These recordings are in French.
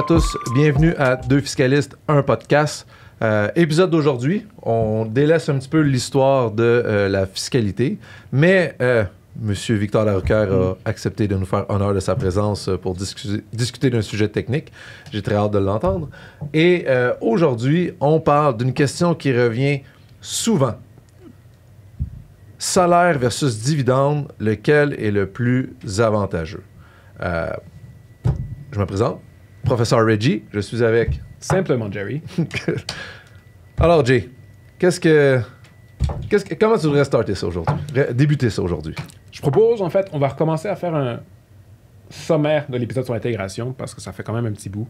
tous, bienvenue à Deux Fiscalistes, un podcast. Épisode d'aujourd'hui, on délaisse un petit peu l'histoire de la fiscalité, mais Monsieur Victor Larocquère a accepté de nous faire honneur de sa présence pour discuter d'un sujet technique. J'ai très hâte de l'entendre. Et aujourd'hui, on parle d'une question qui revient souvent. Salaire versus dividende, lequel est le plus avantageux? Je me présente, professeur Reggie, je suis avec... Simplement Jerry. Alors Jay, comment tu voudrais starter ça aujourd'hui? Débuter ça aujourd'hui? Je propose, en fait, on va recommencer à faire un sommaire de l'épisode sur l'intégration, parce que ça fait quand même un petit bout.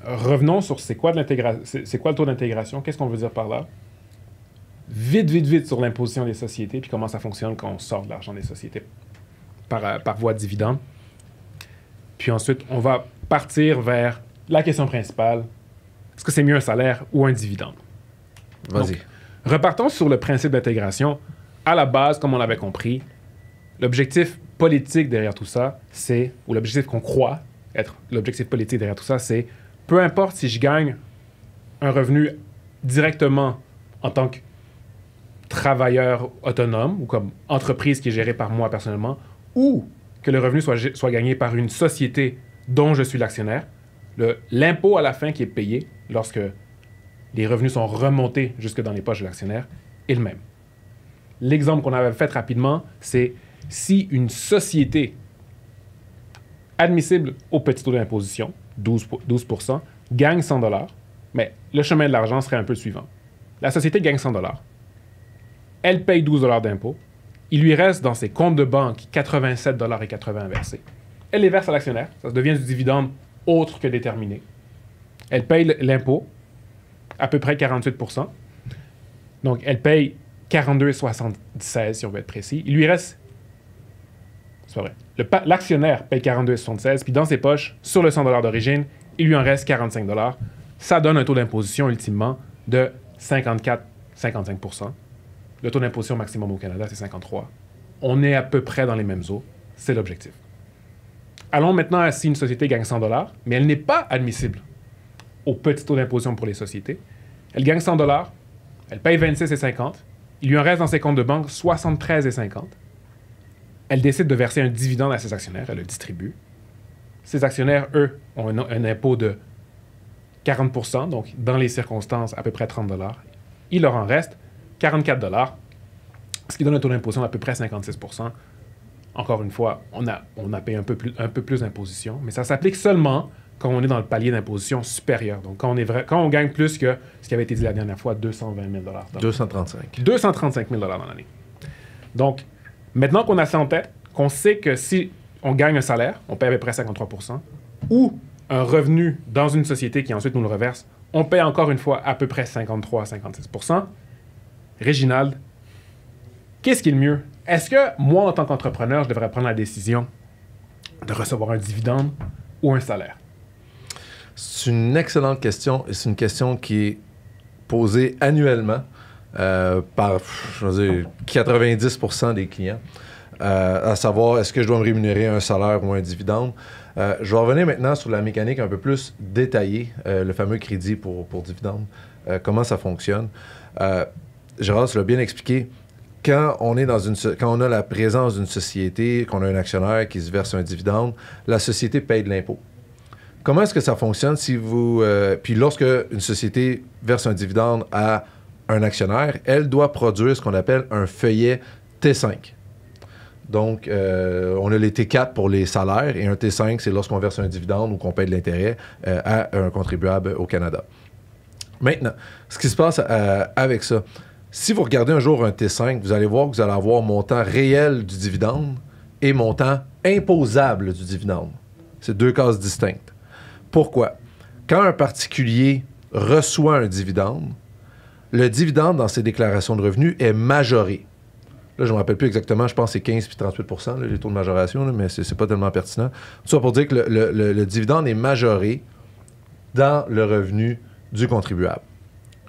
Revenons sur c'est quoi le taux d'intégration, qu'est-ce qu'on veut dire par là? Vite sur l'imposition des sociétés, puis comment ça fonctionne quand on sort de l'argent des sociétés par voie de dividende. Puis ensuite, on va partir vers la question principale. Est-ce que c'est mieux un salaire ou un dividende? Vas-y. Donc, repartons sur le principe d'intégration. À la base, comme on l'avait compris, l'objectif politique derrière tout ça, ou l'objectif qu'on croit être l'objectif politique derrière tout ça, c'est peu importe si je gagne un revenu directement en tant que travailleur autonome ou comme entreprise qui est gérée par moi personnellement, ou que le revenu soit gagné par une société dont je suis l'actionnaire, l'impôt à la fin qui est payé lorsque les revenus sont remontés jusque dans les poches de l'actionnaire est le même. L'exemple qu'on avait fait rapidement, c'est si une société admissible au petit taux d'imposition, 12%, gagne 100 $, mais le chemin de l'argent serait un peu le suivant. La société gagne 100 $. Elle paye 12 $ d'impôt. Il lui reste dans ses comptes de banque 87,80 $ versés. Elle les verse à l'actionnaire. Ça devient du dividende autre que déterminé. Elle paye l'impôt, à peu près 48%. Donc, elle paye 42,76 si on veut être précis. Il lui reste... C'est pas vrai. L'actionnaire paye 42,76, puis dans ses poches, sur le 100 $ d'origine, il lui en reste 45 $. Ça donne un taux d'imposition, ultimement, de 54,55%. Le taux d'imposition maximum au Canada, c'est 53. On est à peu près dans les mêmes eaux. C'est l'objectif. Allons maintenant à si une société gagne 100 $, mais elle n'est pas admissible au petit taux d'imposition pour les sociétés. Elle gagne 100 $, elle paye 26,50. Il lui en reste dans ses comptes de banque 73,50. Elle décide de verser un dividende à ses actionnaires. Elle le distribue. Ses actionnaires, eux, ont un impôt de 40%, donc dans les circonstances, à peu près 30 $. Il leur en reste 44 $, ce qui donne un taux d'imposition d'à peu près 56%. Encore une fois, on a payé un peu plus d'imposition, mais ça s'applique seulement quand on est dans le palier d'imposition supérieur. Donc, quand on gagne plus que ce qui avait été dit la dernière fois, 220 000 $. 235 000 $ dans l'année. Donc, maintenant qu'on a ça en tête, qu'on sait que si on gagne un salaire, on paye à peu près 53%, ou un revenu dans une société qui ensuite nous le reverse, on paye encore une fois à peu près 53 à 56%. Réginald, qu'est-ce qui est le mieux? Est-ce que moi, en tant qu'entrepreneur, je devrais prendre la décision de recevoir un dividende ou un salaire? C'est une excellente question et c'est une question qui est posée annuellement par 90% des clients, à savoir est-ce que je dois me rémunérer un salaire ou un dividende. Je vais revenir maintenant sur la mécanique un peu plus détaillée, le fameux crédit pour dividende, comment ça fonctionne. Gérard, tu l'as bien expliqué. Quand on a la présence d'une société, qu'on a un actionnaire qui se verse un dividende, la société paye de l'impôt. Comment est-ce que ça fonctionne si vous... puis lorsque une société verse un dividende à un actionnaire, elle doit produire ce qu'on appelle un feuillet T5. Donc, on a les T4 pour les salaires et un T5, c'est lorsqu'on verse un dividende ou qu'on paye de l'intérêt à un contribuable au Canada. Maintenant, ce qui se passe avec ça... Si vous regardez un jour un T5, vous allez voir que vous allez avoir montant réel du dividende et montant imposable du dividende. C'est deux cases distinctes. Pourquoi? Quand un particulier reçoit un dividende, le dividende dans ses déclarations de revenus est majoré. Là, je ne me rappelle plus exactement, je pense que c'est 15 puis 38 % là, les taux de majoration, là, mais ce n'est pas tellement pertinent. Tout ça pour dire que le dividende est majoré dans le revenu du contribuable.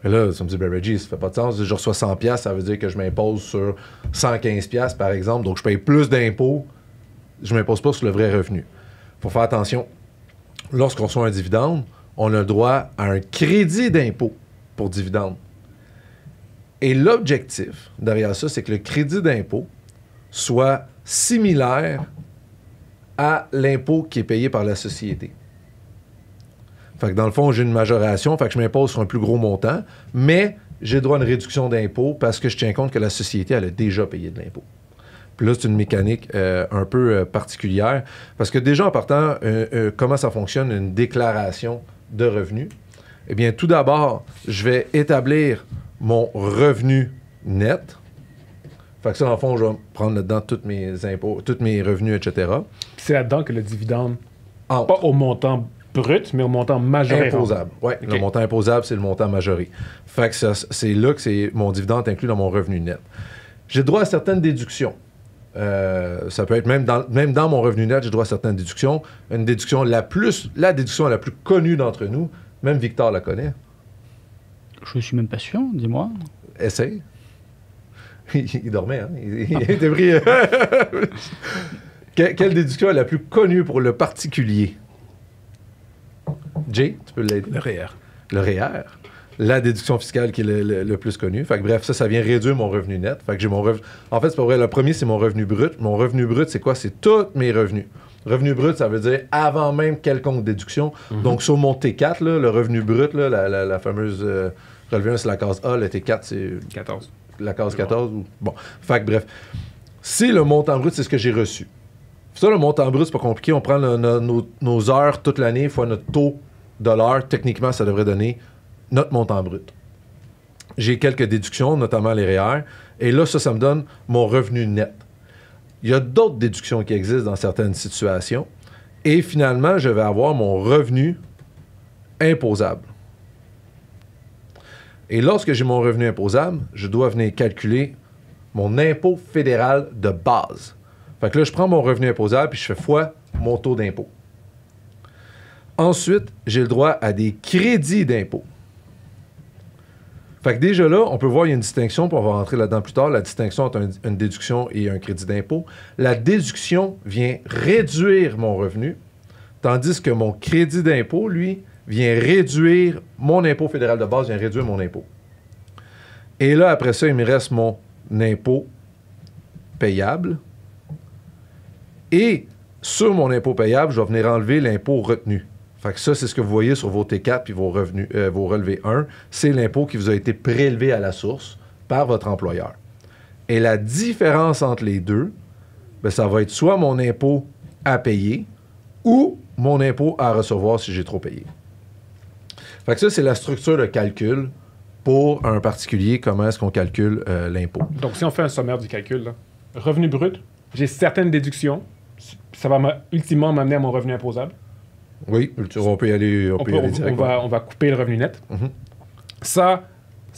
Et là, ça me dit, ben Reggie, ça fait pas de sens. Je reçois 100$, ça veut dire que je m'impose sur 115$, par exemple. Donc, je paye plus d'impôts. Je ne m'impose pas sur le vrai revenu. Il faut faire attention. lorsqu'on reçoit un dividende, on a le droit à un crédit d'impôt pour dividende. Et l'objectif derrière ça, c'est que le crédit d'impôt soit similaire à l'impôt qui est payé par la société. Fait que dans le fond, j'ai une majoration, fait que je m'impose sur un plus gros montant, mais j'ai droit à une réduction d'impôt parce que je tiens compte que la société, elle a déjà payé de l'impôt. Puis là, c'est une mécanique un peu particulière, parce que déjà en partant, comment ça fonctionne, une déclaration de revenus? Eh bien, tout d'abord, je vais établir mon revenu net. Fait que ça, dans le fond, je vais prendre là-dedans tous mes impôts, tous mes revenus, etc. Puis c'est là-dedans que le dividende, Entre. pas au montant brut, mais au montant majoré. Imposable. Oui, OK. Le montant imposable, c'est le montant majoré. Fait que c'est là que mon dividende inclus dans mon revenu net. J'ai droit à certaines déductions. Ça peut être même dans mon revenu net, j'ai droit à certaines déductions. Une déduction la déduction la plus connue d'entre nous, même Victor la connaît. Je suis même pas sûr, dis-moi. Essaye. Il dormait, hein? Il était pris. Quelle déduction est la plus connue pour le particulier? Jay, tu peux l'aider? Le REER. Le REER. La déduction fiscale qui est le plus connue. Fait que bref, ça vient réduire mon revenu net. Fait que j'ai mon revenu. En fait, c'est pas vrai. Le premier, c'est mon revenu brut. Mon revenu brut, c'est quoi? C'est tous mes revenus. Revenu brut, ça veut dire avant même quelconque déduction. Donc, sur mon T4, là, le revenu brut, là, la fameuse relevé 1, c'est la case A. Le T4, c'est 14. la case 14. Bon. Fait que bref. Si le montant brut, c'est ce que j'ai reçu. Ça, le montant brut, c'est pas compliqué. On prend nos heures toute l'année fois notre taux de l'heure. Techniquement, ça devrait donner notre montant brut. J'ai quelques déductions, notamment les REER. Et là, ça me donne mon revenu net. Il y a d'autres déductions qui existent dans certaines situations. Et finalement, je vais avoir mon revenu imposable. Et lorsque j'ai mon revenu imposable, je dois venir calculer mon impôt fédéral de base. Fait que là, je prends mon revenu imposable puis je fais fois mon taux d'impôt. Ensuite, j'ai le droit à des crédits d'impôt. Fait que déjà là, on peut voir, il y a une distinction, puis on va rentrer là-dedans plus tard, la distinction entre une déduction et un crédit d'impôt. La déduction vient réduire mon revenu, tandis que mon crédit d'impôt, lui, vient réduire mon impôt fédéral de base, vient réduire mon impôt. Et là, après ça, il me reste mon impôt payable. Et sur mon impôt payable, je vais venir enlever l'impôt retenu. Fait que ça, c'est ce que vous voyez sur vos T4 puis vos revenus, vos relevés 1. C'est l'impôt qui vous a été prélevé à la source par votre employeur. Et la différence entre les deux, bien, ça va être soit mon impôt à payer ou mon impôt à recevoir si j'ai trop payé. Fait que ça, c'est la structure de calcul pour un particulier, comment est-ce qu'on calcule l'impôt. Donc, si on fait un sommaire du calcul, là, revenu brut, j'ai certaines déductions. Ça va ultimement m'amener à mon revenu imposable. Oui, on peut y aller, on peut y aller directement. On va couper le revenu net. Mhm. Ça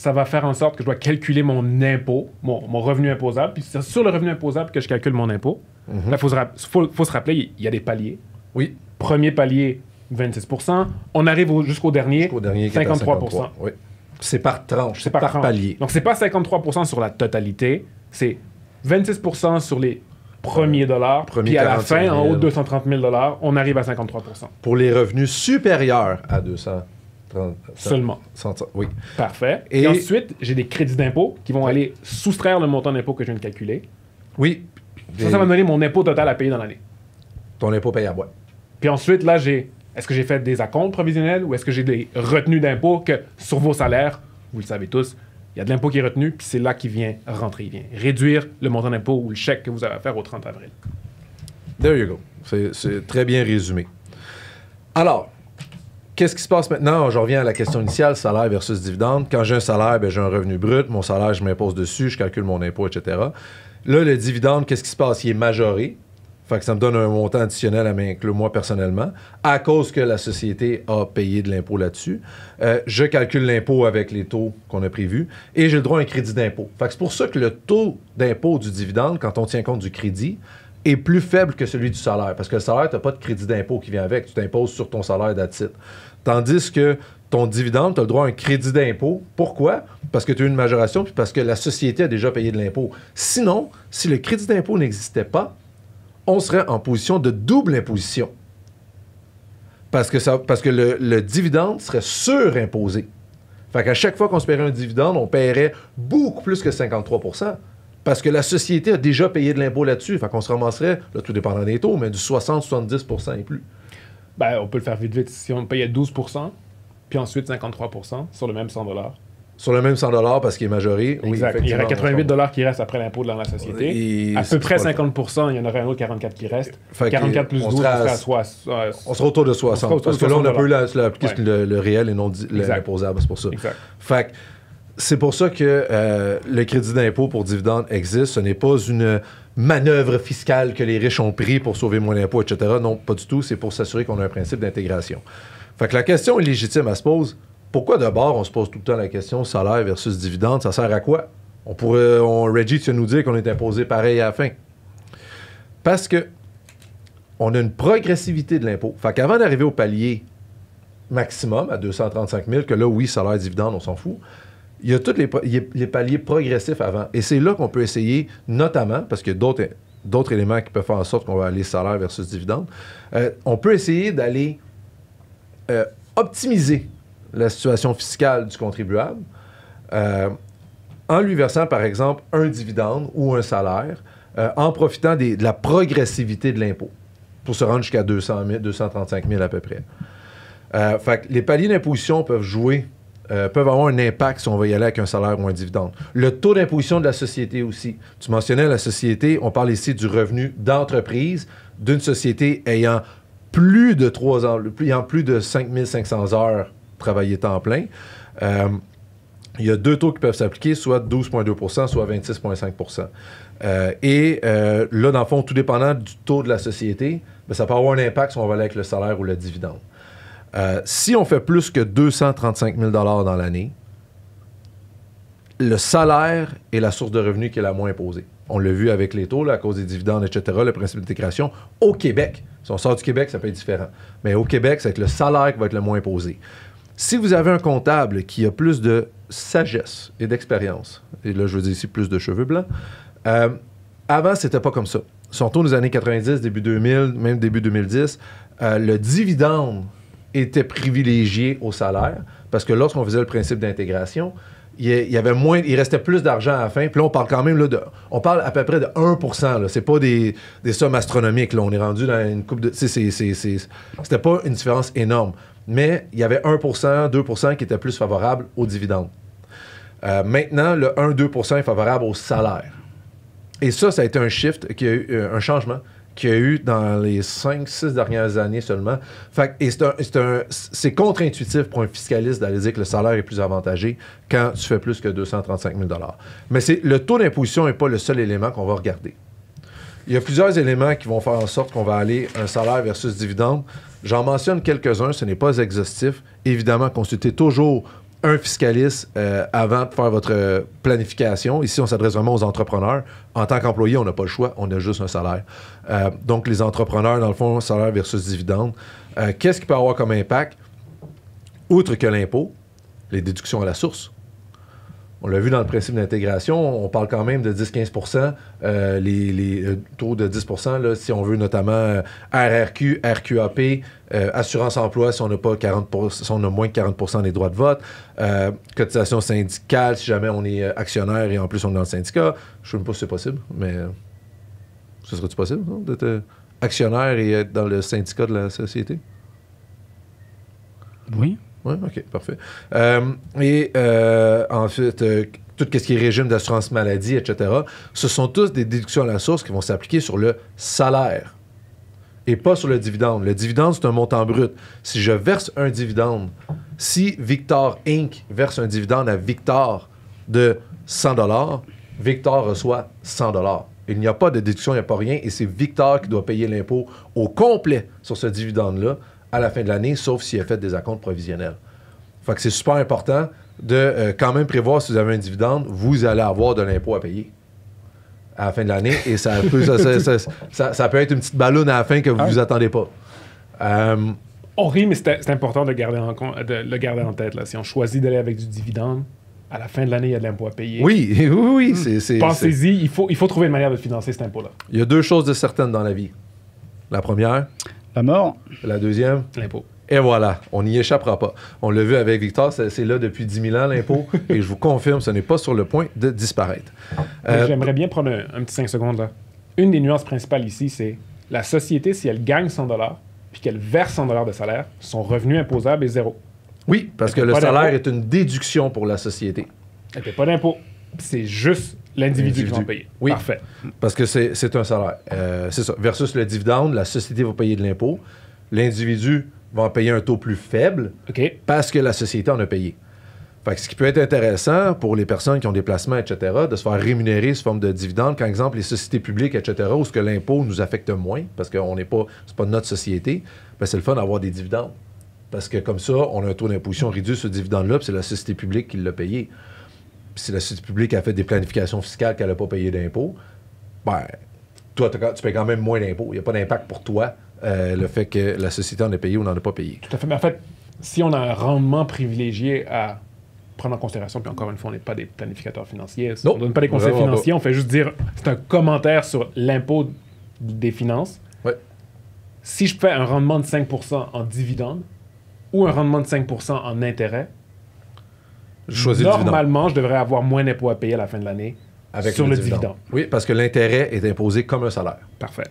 va faire en sorte que je dois calculer mon impôt, mon revenu imposable. Puis c'est sur le revenu imposable que je calcule mon impôt. Mhm. Là, faut se rappeler, il y a des paliers. Oui. Premier palier, 26%. On arrive jusqu'au dernier, Jusqu'au dernier qui est à 53%. Oui. C'est par tranche, C'est par tranche. palier. Donc, c'est pas 53% sur la totalité, c'est 26% sur les premiers dollars. Puis à la 45 000. fin, en haut de 230 000 on arrive à 53%. Pour les revenus supérieurs à 230 Seulement. Oui. Parfait. Et Et ensuite, j'ai des crédits d'impôt qui vont aller soustraire le montant d'impôt que je viens de calculer. Oui. Ça va me donner mon impôt total à payer dans l'année. Ton impôt payable, ouais. Puis ensuite, là, est-ce que j'ai fait des acomptes provisionnels ou est-ce que j'ai des retenues d'impôt que sur vos salaires, vous le savez tous, il y a de l'impôt qui est retenu, puis c'est là qu'il vient rentrer. Il vient réduire le montant d'impôt ou le chèque que vous avez à faire au 30 avril. There you go. C'est très bien résumé. Alors, qu'est-ce qui se passe maintenant? Je reviens à la question initiale, salaire versus dividende. Quand j'ai un salaire, bien, j'ai un revenu brut. Mon salaire, je m'impose dessus, je calcule mon impôt, etc. Là, le dividende, qu'est-ce qui se passe? Il est majoré. Fait que ça me donne un montant additionnel à m'inclure moi personnellement, à cause que la société a payé de l'impôt là-dessus. Je calcule l'impôt avec les taux qu'on a prévus et j'ai le droit à un crédit d'impôt. Fait que c'est pour ça que le taux d'impôt du dividende, quand on tient compte du crédit, est plus faible que celui du salaire. Parce que le salaire, tu n'as pas de crédit d'impôt qui vient avec. Tu t'imposes sur ton salaire d'attitude. Tandis que ton dividende, tu as le droit à un crédit d'impôt. Pourquoi? Parce que tu as eu une majoration puis parce que la société a déjà payé de l'impôt. Sinon, si le crédit d'impôt n'existait pas, on serait en position de double imposition. Parce que le dividende serait surimposé. Fait qu'à chaque fois qu'on se paierait un dividende, on paierait beaucoup plus que 53 % parce que la société a déjà payé de l'impôt là-dessus. Fait qu'on se ramasserait, là, tout dépendant des taux, mais du 60-70 % et plus. Ben, on peut le faire vite. Si on payait 12 %, puis ensuite 53 % sur le même 100 $. Sur le même 100 $ parce qu'il est majoré. Exact. Oui, il y aurait 88 $ qui restent après l'impôt dans la société. Et à peu près pas 50 % il y en aurait un autre 44 qui reste. Fait 44 plus 12, on serait à on sera autour de 60. autour de Parce que là, on a peu $60. le réel et non l'imposable. C'est pour ça. Exact. Fait que c'est pour ça que le crédit d'impôt pour dividende existe. Ce n'est pas une manœuvre fiscale que les riches ont pris pour sauver moins d'impôts, etc. Non, pas du tout. C'est pour s'assurer qu'on a un principe d'intégration. Fait que la question est légitime, elle se pose. Pourquoi d'abord on se pose tout le temps la question salaire versus dividende? Ça sert à quoi? Reggie, tu vas nous dire qu'on est imposé pareil à la fin. Parce que on a une progressivité de l'impôt. Fait qu'avant d'arriver au palier maximum à 235 000, que là, oui, salaire, dividende, on s'en fout, il y a tous les paliers progressifs avant. Et c'est là qu'on peut essayer, notamment, parce qu'il y a d'autres éléments qui peuvent faire en sorte qu'on va aller salaire versus dividende, on peut essayer d'aller optimiser la situation fiscale du contribuable en lui versant, par exemple, un dividende ou un salaire en profitant de la progressivité de l'impôt pour se rendre jusqu'à 235 000 à peu près. Fait que les paliers d'imposition peuvent avoir un impact si on va y aller avec un salaire ou un dividende. Le taux d'imposition de la société aussi. Tu mentionnais la société, on parle ici du revenu d'entreprise d'une société ayant plus de 3 ans, ayant plus de 5 500 heures travaillées temps plein. Il y a deux taux qui peuvent s'appliquer, soit 12,2 %, soit 26,5 %. Là, dans le fond, tout dépendant du taux de la société, bien, ça peut avoir un impact si on va aller avec le salaire ou le dividende. Si on fait plus que 235 000 $ dans l'année, le salaire est la source de revenus qui est la moins imposée. On l'a vu avec les taux, là, à cause des dividendes, etc., le principe d'intégration. Au Québec, si on sort du Québec, ça peut être différent. Mais au Québec, c'est le salaire qui va être le moins imposé. Si vous avez un comptable qui a plus de sagesse et d'expérience, et là, je veux dire ici plus de cheveux blancs, avant, c'était pas comme ça. Surtout dans les années 90, début 2000, même début 2010, le dividende était privilégié au salaire, parce que lorsqu'on faisait le principe d'intégration, il restait plus d'argent à la fin. Puis là, on parle quand même, on parle à peu près de 1 %. Là. C'est pas des sommes astronomiques. Là. On est rendu dans une coupe de... C'était pas une différence énorme. Mais il y avait 1 %, 2 % qui étaient plus favorables aux dividendes. Maintenant, le 1-2 % est favorable au salaire. Et ça a été un shift, un changement qu'il y a eu dans les 5-6 dernières années seulement. C'est contre-intuitif pour un fiscaliste d'aller dire que le salaire est plus avantagé quand tu fais plus que 235 000 $. Mais le taux d'imposition n'est pas le seul élément qu'on va regarder. Il y a plusieurs éléments qui vont faire en sorte qu'on va aller un salaire versus dividende. J'en mentionne quelques-uns, ce n'est pas exhaustif. Évidemment, consultez toujours un fiscaliste avant de faire votre planification. Ici, on s'adresse vraiment aux entrepreneurs. En tant qu'employé, on n'a pas le choix, on a juste un salaire. Donc, les entrepreneurs, dans le fond, salaire versus dividende. Qu'est-ce qui peut avoir comme impact? Outre que l'impôt, les déductions à la source. On l'a vu dans le principe d'intégration, on parle quand même de 10-15 %, les taux de 10 % là, si on veut notamment RRQ, RQAP, assurance emploi si on n'a pas 40 si on a moins de 40 % des droits de vote, cotisation syndicale si jamais on est actionnaire et en plus on est dans le syndicat. Je ne sais même pas si c'est possible, mais ce serait-tu possible non, d'être actionnaire et être dans le syndicat de la société? Oui. Oui, OK, parfait. Ensuite, tout ce qui est régime d'assurance maladie, etc., ce sont tous des déductions à la source qui vont s'appliquer sur le salaire et pas sur le dividende. Le dividende, c'est un montant brut. Si je verse un dividende, si Victor Inc. verse un dividende à Victor de 100 $, Victor reçoit 100 $. Il n'y a pas de déduction, il n'y a pas rien, et c'est Victor qui doit payer l'impôt au complet sur ce dividende-là à la fin de l'année, sauf s'il a fait des acomptes provisionnels. Fait que c'est super important de quand même prévoir si vous avez un dividende, vous allez avoir de l'impôt à payer à la fin de l'année, et ça peut être une petite balloune à la fin que vous ne vous attendez pas. On rit, mais c'est important de le garder en tête. Là. Si on choisit d'aller avec du dividende, à la fin de l'année, il y a de l'impôt à payer. Oui. Pensez-y, il faut trouver une manière de financer cet impôt-là. Il y a deux choses de certaines dans la vie. La première... La mort. La deuxième... L'impôt. Et voilà, on n'y échappera pas. On l'a vu avec Victor, c'est là depuis 10 000 ans l'impôt, et je vous confirme, ce n'est pas sur le point de disparaître. J'aimerais bien prendre un petit 5 secondes là. Une des nuances principales ici, c'est la société, si elle gagne 100 $ puis qu'elle verse 100 $ de salaire, son revenu imposable est zéro. Oui, parce que le salaire est une déduction pour la société. Elle ne paie pas d'impôt. C'est juste l'individu qui va en payer. Oui, parfait. Parce que c'est un salaire. C'est ça. Versus le dividende, la société va payer de l'impôt. L'individu va en payer un taux plus faible parce que la société en a payé. Fait que ce qui peut être intéressant pour les personnes qui ont des placements, etc., de se faire rémunérer sous forme de dividende, par exemple, les sociétés publiques, etc., où ce que l'impôt nous affecte moins, parce que c'est pas notre société, ben c'est le fun d'avoir des dividendes. Parce que comme ça, on a un taux d'imposition réduit sur ce dividende-là, puis c'est la société publique qui l'a payé. Puis si la société publique a fait des planifications fiscales qu'elle n'a pas payé d'impôts, ben, toi, tu payes quand même moins d'impôts. Il n'y a pas d'impact pour toi, le fait que la société en ait payé ou n'en a pas payé. Tout à fait. Mais en fait, si on a un rendement privilégié à prendre en considération, puis encore une fois, on n'est pas des planificateurs financiers, on ne donne pas des conseils financiers, on fait juste dire, c'est un commentaire sur l'impôt des finances. Ouais. Si je fais un rendement de 5% en dividende ou un rendement de 5% en intérêt, normalement, je devrais avoir moins d'impôts à payer à la fin de l'année sur le dividende. Oui, parce que l'intérêt est imposé comme un salaire. Parfait.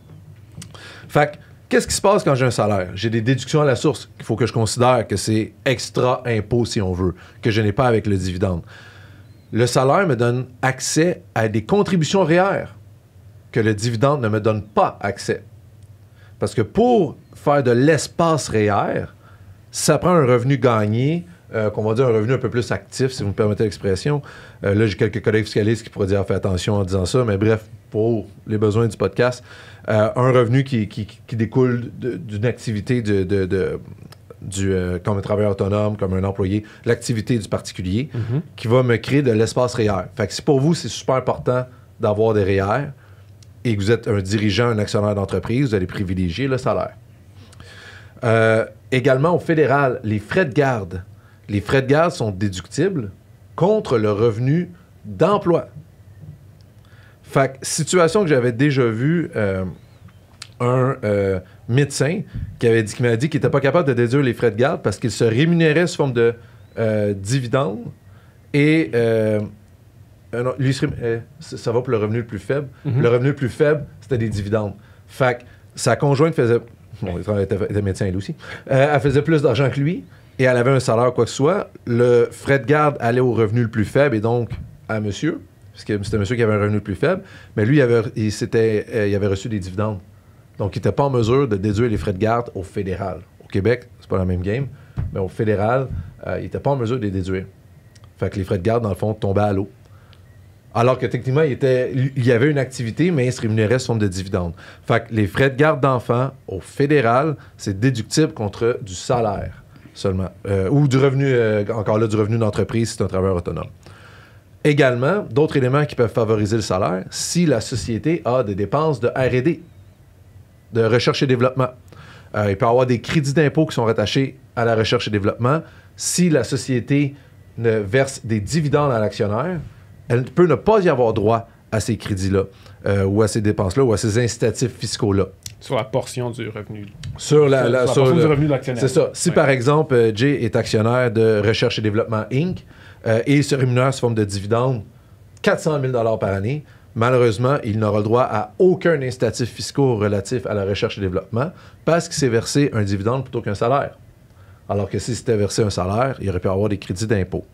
Fait que, qu'est-ce qui se passe quand j'ai un salaire? J'ai des déductions à la source qu'il faut que je considère que c'est extra impôt, si on veut, que je n'ai pas avec le dividende. Le salaire me donne accès à des contributions réelles que le dividende ne me donne pas accès. Parce que pour faire de l'espace réel, ça prend un revenu gagné, qu'on va dire un revenu un peu plus actif, si vous me permettez l'expression. Là, j'ai quelques collègues fiscalistes qui pourraient dire « fais attention en disant ça », mais bref, pour les besoins du podcast, un revenu qui découle d'une activité comme un travailleur autonome, comme un employé, l'activité du particulier, qui va me créer de l'espace réel. Fait que si pour vous, c'est super important d'avoir des REER et que vous êtes un dirigeant, un actionnaire d'entreprise, vous allez privilégier le salaire. Également, au fédéral, les frais de garde. Les frais de garde sont déductibles contre le revenu d'emploi. Fait que, situation que j'avais déjà vue, un médecin qui m'a dit qu'il n'était pas capable de déduire les frais de garde parce qu'il se rémunérait sous forme de dividende et lui, ça va pour le revenu le plus faible. Le revenu le plus faible, c'était des dividendes. Fait que sa conjointe faisait... Bon, elle était médecin, elle aussi. Elle faisait plus d'argent que lui et elle avait un salaire quoi que ce soit. Le frais de garde allait au revenu le plus faible et donc à monsieur, parce que c'était monsieur qui avait un revenu le plus faible, mais lui, il avait reçu des dividendes. Donc, il n'était pas en mesure de déduire les frais de garde au fédéral. Au Québec, c'est pas la même game, mais au fédéral, il n'était pas en mesure de les déduire. Fait que les frais de garde, dans le fond, tombaient à l'eau. Alors que techniquement, il y avait une activité, mais il se rémunérait sous forme de dividende. Fait que les frais de garde d'enfants au fédéral, c'est déductible contre du salaire seulement. Ou du revenu, encore là, du revenu d'entreprise si c'est un travailleur autonome. Également, d'autres éléments qui peuvent favoriser le salaire, si la société a des dépenses de R&D, de recherche et développement. Il peut y avoir des crédits d'impôt qui sont rattachés à la recherche et développement. Si la société ne verse des dividendes à l'actionnaire, elle peut ne pas y avoir droit à ces crédits-là, ou à ces dépenses-là, ou à ces incitatifs fiscaux-là. Sur la portion du revenu. Sur la portion du revenu de l'actionnaire. C'est ça. Si, par exemple, Jay est actionnaire de Recherche et Développement Inc., et se rémunère sous forme de dividende 400 000 par année, malheureusement, il n'aura le droit à aucun incitatif fiscal relatif à la recherche et développement parce qu'il s'est versé un dividende plutôt qu'un salaire. Alors que si c'était versé un salaire, il aurait pu avoir des crédits d'impôt.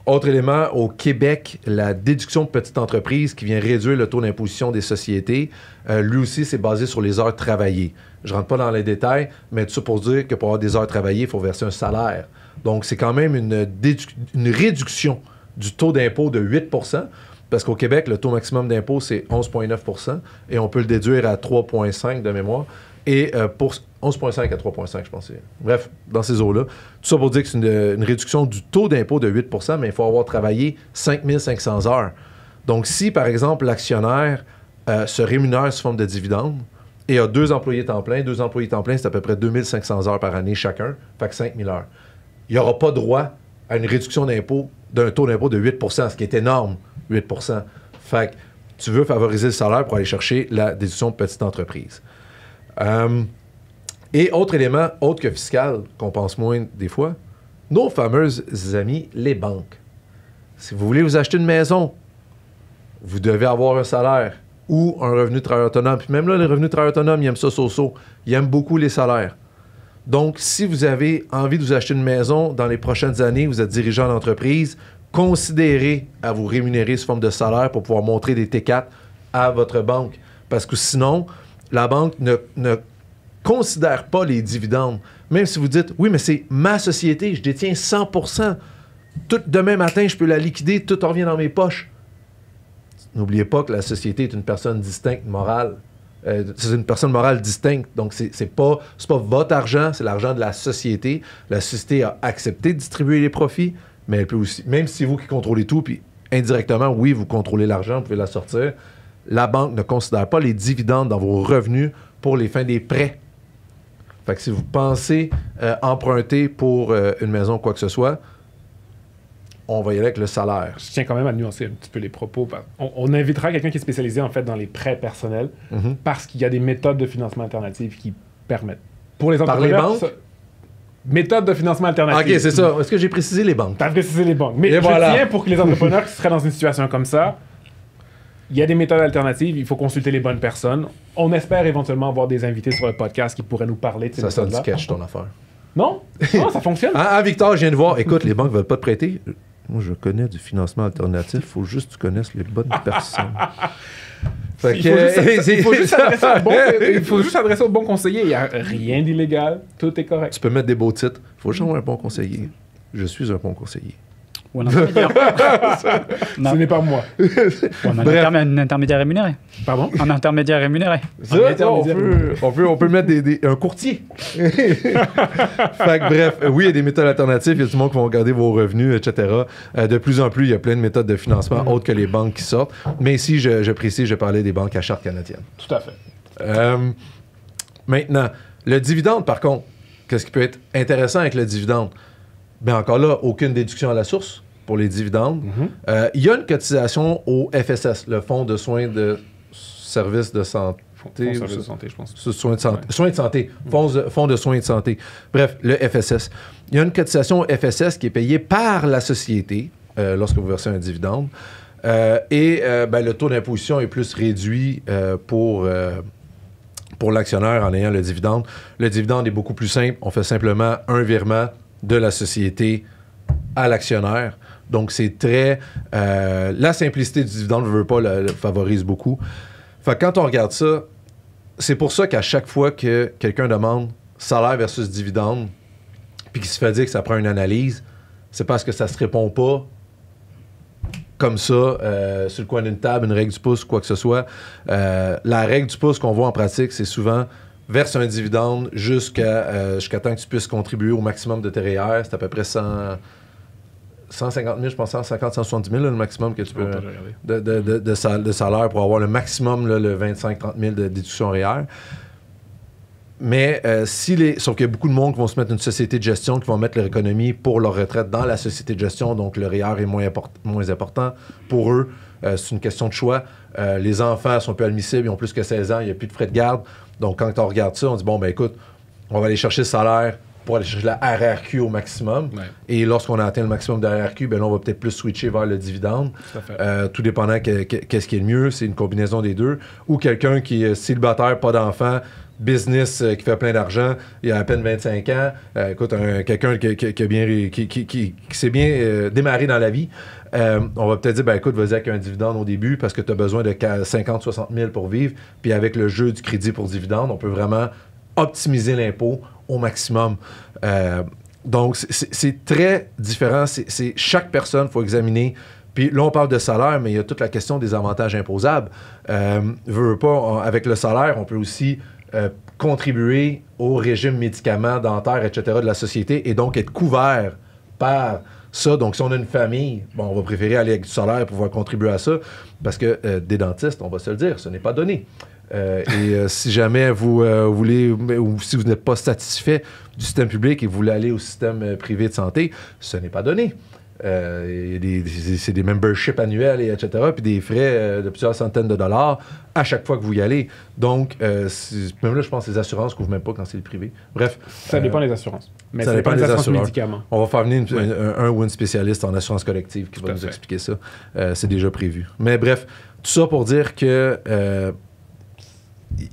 Autre élément, au Québec, la déduction de petite entreprise qui vient réduire le taux d'imposition des sociétés, lui aussi, c'est basé sur les heures travaillées. Je ne rentre pas dans les détails, mais tout ça pour dire que pour avoir des heures travaillées, il faut verser un salaire. Donc, c'est quand même une réduction du taux d'impôt de 8 %, parce qu'au Québec, le taux maximum d'impôt, c'est 11,9 % et on peut le déduire à 3,5 de mémoire. Et pour 11,5 à 3,5, je pense. Bref, dans ces eaux-là. Tout ça pour dire que c'est une réduction du taux d'impôt de 8 %, mais il faut avoir travaillé 5 500 heures. Donc, si, par exemple, l'actionnaire se rémunère sous forme de dividende et a 2 employés temps plein, c'est à peu près 2 500 heures par année chacun, fait que 5 000 heures. Il n'y aura pas droit à une réduction d'impôt d'un taux d'impôt de 8 %, ce qui est énorme, 8 %. Fait que tu veux favoriser le salaire pour aller chercher la déduction de petite entreprise. Et autre élément, autre que fiscal, qu'on pense moins des fois, nos fameuses amis, les banques. Si vous voulez vous acheter une maison, vous devez avoir un salaire ou un revenu de travailleur autonome. Puis même là, les revenus de travailleur autonome, ils aiment ça so-so. Ils aiment beaucoup les salaires. Donc, si vous avez envie de vous acheter une maison dans les prochaines années, vous êtes dirigeant d'entreprise, considérez à vous rémunérer sous forme de salaire pour pouvoir montrer des T4 à votre banque. Parce que sinon, la banque ne considère pas les dividendes. Même si vous dites, oui, mais c'est ma société, je détiens 100%. Tout demain matin, je peux la liquider, tout revient dans mes poches. N'oubliez pas que la société est une personne distincte, morale. C'est une personne morale distincte. Donc, c'est pas votre argent, c'est l'argent de la société. La société a accepté de distribuer les profits, mais elle peut aussi, même si c'est vous qui contrôlez tout, puis indirectement, oui, vous contrôlez l'argent, vous pouvez la sortir, la banque ne considère pas les dividendes dans vos revenus pour les fins des prêts. Fait que si vous pensez emprunter pour une maison ou quoi que ce soit, on va y aller avec le salaire. Je tiens quand même à nuancer un petit peu les propos. On invitera quelqu'un qui est spécialisé en fait dans les prêts personnels parce qu'il y a des méthodes de financement alternatives qui permettent. Pour les entrepreneurs, par les banques? Méthodes de financement alternatives. OK, c'est ça. Est-ce que j'ai précisé les banques? T'as précisé les banques. Mais je tiens pour que les entrepreneurs qui seraient dans une situation comme ça, il y a des méthodes alternatives, il faut consulter les bonnes personnes. On espère éventuellement avoir des invités sur le podcast qui pourraient nous parler de ces méthodes-là. Ça sonne sketch, ton affaire. Non? Non, ça fonctionne. Victor, je viens de voir. Écoute, les banques ne veulent pas te prêter. Moi, je connais du financement alternatif. Il faut juste que tu connaisses les bonnes personnes. Il faut juste s'adresser au bon conseiller. Il n'y a rien d'illégal. Tout est correct. Tu peux mettre des beaux titres. Il faut juste avoir un bon conseiller. Je suis un bon conseiller. Ou un intermédiaire. Ce n'est pas moi. Un intermédiaire rémunéré. Pardon? Un intermédiaire rémunéré. On peut mettre un courtier. Fait que, bref, oui, il y a des méthodes alternatives. Il y a tout le monde qui va regarder vos revenus, etc. De plus en plus, il y a plein de méthodes de financement autres que les banques qui sortent. Mais ici, je précise, je parlais des banques à charte canadienne. Tout à fait. Maintenant, le dividende, par contre, qu'est-ce qui peut être intéressant avec le dividende? Bien, encore là, aucune déduction à la source pour les dividendes. Il y a une cotisation au FSS, le Fonds de soins de services de santé. Fonds de services de santé, je pense. Soins de santé. Ouais. Soins de santé. Fonds de soins de santé. Bref, le FSS. Il y a une cotisation au FSS qui est payée par la société lorsque vous versez un dividende. Le taux d'imposition est plus réduit pour l'actionnaire en ayant le dividende. Le dividende est beaucoup plus simple. On fait simplement un virement de la société à l'actionnaire. Donc, c'est très... la simplicité du dividende, je ne veux pas, le favorise beaucoup. Fait que quand on regarde ça, c'est pour ça qu'à chaque fois que quelqu'un demande salaire versus dividende, puis qu'il se fait dire que ça prend une analyse, c'est parce que ça ne se répond pas comme ça, sur le coin d'une table, une règle du pouce, quoi que ce soit. La règle du pouce qu'on voit en pratique, c'est souvent... verse un dividende jusqu'à temps que tu puisses contribuer au maximum de tes REER. C'est à peu près 150 000, je pense, 150, 170 000, là, le maximum que tu peux de salaire pour avoir le maximum, là, le 25-30 000 de déduction REER. Mais sauf qu'il y a beaucoup de monde qui vont se mettre une société de gestion, qui vont mettre leur économie pour leur retraite dans la société de gestion, donc le REER est moins important pour eux. C'est une question de choix. Les enfants sont plus admissibles, ils ont plus que 16 ans, il n'y a plus de frais de garde. Donc, quand on regarde ça, on dit, bon, ben écoute, on va aller chercher le salaire pour aller chercher la RRQ au maximum. Ouais. Et lorsqu'on a atteint le maximum de RRQ, ben là, on va peut-être plus switcher vers le dividende. Tout dépendant qu'est-ce qui est le mieux. C'est une combinaison des deux. Ou quelqu'un qui est célibataire, pas d'enfant, business qui fait plein d'argent, il a à peine 25 ans. Écoute, quelqu'un qui s'est bien démarré dans la vie. On va peut-être dire, ben écoute, vas-y avec un dividende au début parce que tu as besoin de 50-60 000 pour vivre. Puis avec le jeu du crédit pour dividende, on peut vraiment optimiser l'impôt au maximum. Donc, c'est très différent. C'est chaque personne, il faut examiner. Puis là, on parle de salaire, mais il y a toute la question des avantages imposables. Avec le salaire, on peut aussi contribuer au régime médicaments, dentaires, etc. de la société et donc être couvert par ça. Donc, si on a une famille, on va préférer aller avec du salaire pour pouvoir contribuer à ça parce que des dentistes, on va se le dire, ce n'est pas donné. Si jamais vous voulez, ou si vous n'êtes pas satisfait du système public et vous voulez aller au système privé de santé, ce n'est pas donné. C'est des memberships annuels, et etc. Puis des frais de plusieurs centaines de dollars à chaque fois que vous y allez. Donc, même là, je pense que les assurances ne couvrent même pas quand c'est le privé. Bref. Ça dépend des assurances. Mais ça dépend des assurances. Médicaments. On va faire venir un ou une spécialiste en assurance collective qui va nous expliquer ça. C'est déjà prévu. Mais bref, tout ça pour dire que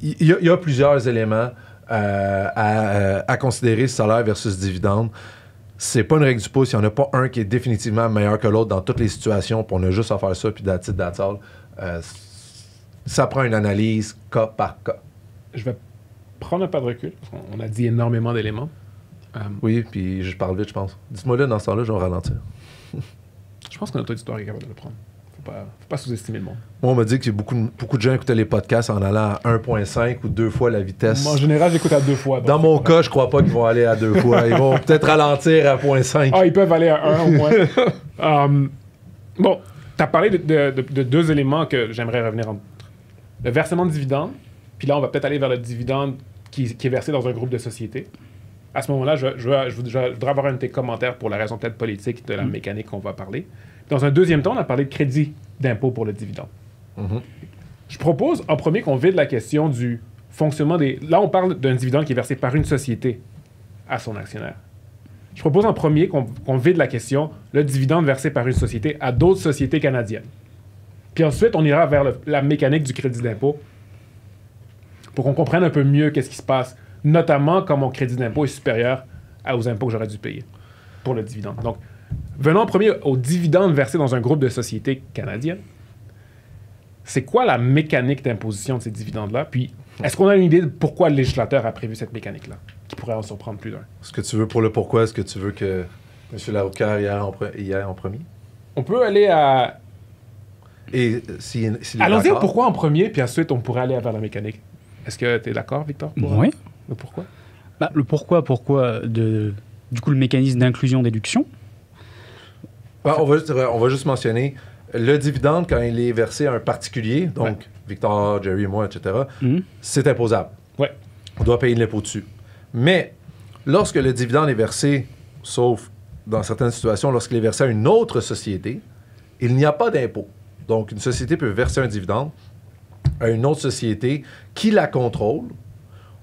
il y a plusieurs éléments à considérer, salaire versus dividende. C'est pas une règle du pouce. Il n'y en a pas un qui est définitivement meilleur que l'autre dans toutes les situations. Puis on a juste à faire ça, puis that's it, that's all. Ça prend une analyse cas par cas. Je vais prendre un pas de recul. On a dit énormément d'éléments. Oui, puis je parle vite, je pense. Dites-moi là, dans ce temps-là, je vais ralentir. Je pense que notre auditoire est capable de le prendre. Faut pas sous-estimer le monde. Moi, on m'a dit que beaucoup de gens écoutaient les podcasts en allant à 1.5 ou 2 fois la vitesse. Moi, en général, j'écoute à 2 fois. Dans mon cas, je crois pas qu'ils vont aller à 2 fois. Ils vont peut-être ralentir à 0.5. Ah, ils peuvent aller à 1 au moins. Bon, tu as parlé de 2 éléments que j'aimerais revenir en. Le versement de dividendes, puis là, on va peut-être aller vers le dividende qui est versé dans un groupe de sociétés. À ce moment-là, je voudrais avoir un de tes commentaires pour la raison peut-être politique de la mécanique qu'on va parler. Dans un deuxième temps, on a parlé de crédit d'impôt pour le dividende. Je propose en premier qu'on vide la question du fonctionnement des... Là, on parle d'un dividende qui est versé par une société à son actionnaire. Je propose en premier qu'on vide la question, le dividende versé par une société à d'autres sociétés canadiennes. Puis ensuite, on ira vers la mécanique du crédit d'impôt pour qu'on comprenne un peu mieux qu'est-ce qui se passe, notamment quand mon crédit d'impôt est supérieur aux impôts que j'aurais dû payer pour le dividende. Donc, venons en premier au dividende versé dans un groupe de sociétés canadiennes. C'est quoi la mécanique d'imposition de ces dividendes-là? Puis, est-ce qu'on a une idée de pourquoi le législateur a prévu cette mécanique-là, qui pourrait en surprendre plus d'un? Est-ce que tu veux pour le pourquoi? Est-ce que tu veux que M. Laroucaire y aille en premier? On peut aller à... Et allons-y au pourquoi en premier, puis ensuite, on pourrait aller vers la mécanique. Est-ce que tu es d'accord, Victor? Oui. Le pourquoi? Le pourquoi du coup, le mécanisme d'inclusion-déduction. On va juste mentionner le dividende, quand il est versé à un particulier, donc Victor, Jerry, moi, etc., c'est imposable. Ouais. On doit payer de l'impôt dessus. Mais lorsque le dividende est versé, sauf dans certaines situations, lorsqu'il est versé à une autre société, il n'y a pas d'impôt. Donc, une société peut verser un dividende à une autre société qui la contrôle